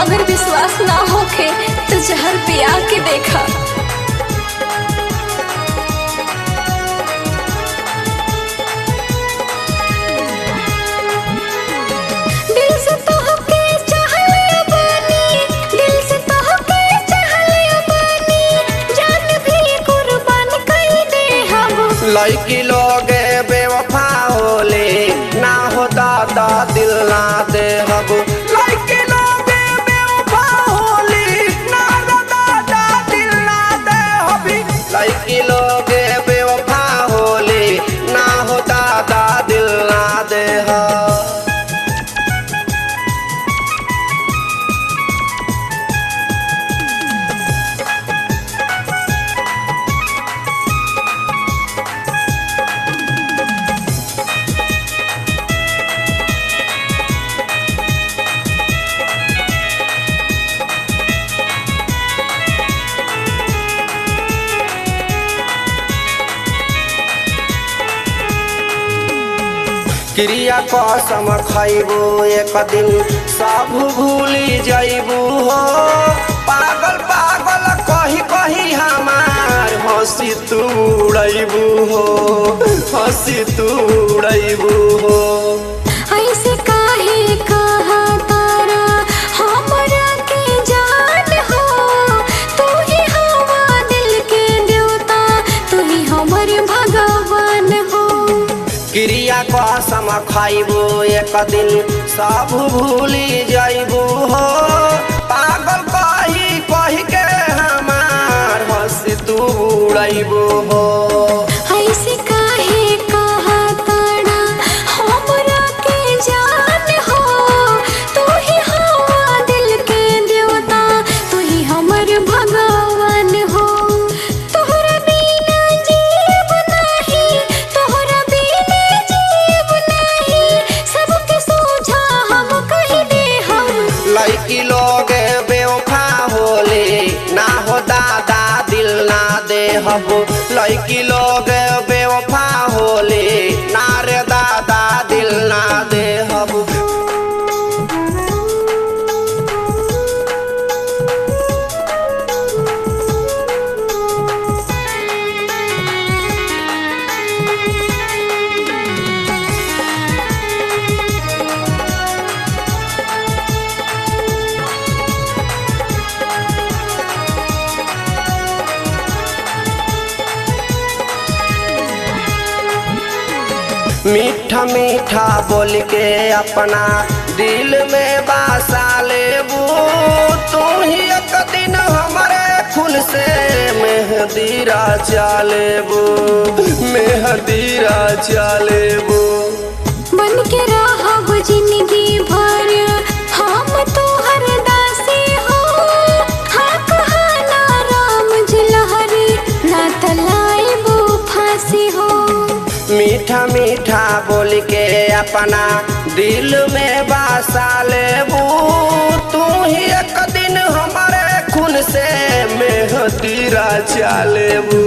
अगर विश्वास ना होखे तो जहर पिया के देखा। दिल से तोहके चाहले बानी, दिल से तोहके चाहले बानी, जान भी कुर्बान कर दे हम। लड़की लोग बेवफा होले ना हो दादा दिल ना दे हब। लड़की लोग बेवफा होले ना हो दादा दिल ना दे हबी। लड़की लोग बेवफा होले ना हो दादा दिल ना दे हब। क्रिया कसम खैबू एक दिन सब भूली जैबू हो। पागल पागल कही कही हमार हंसी तू उड़ैबू हो, हंसी तू उड़ैबू हो। ऐसे काहे कहा तारा हमरा के जान हो, तू ही हवा दिल के देवता, तू ही हमर भगवान हो। क्रिया कसम खैबू एक दिन सब भूली जैबू हो। पागल कही कही के हमार हंसी तू उड़ैबू हो। ऐसे काहे कहा तारा हमरा के जान हो, तू ही हवा दिल के देवता, तू ही हमर भगवान हो। तोहरा बिना जीव नाही, तोहरा बिना जीव नाही, सबके सोझा हम कह दे हम। लड़की लोग बेवफा होले ना हो दादा दिल ना दे हब। लड़की लोग बेवफा होले ना रे दादा दिल ना दे हब। मीठा मीठा बोल के अपना दिल में बसा लेबू। तू ही एक दिन हमारे खून से मेहंदी रचा लेबू, मेहंदी रचा लेबू। बन के रहब जिंदगी भर हम तोहर दासी हो। हाँ कहाना राम जिलहरी ना तलाइबू फांसी हो। मीठा मीठा बोल के अपना दिल में बसा लेबू। तू ही एक दिन हमारे खून से मेहंदी रचा लेबू।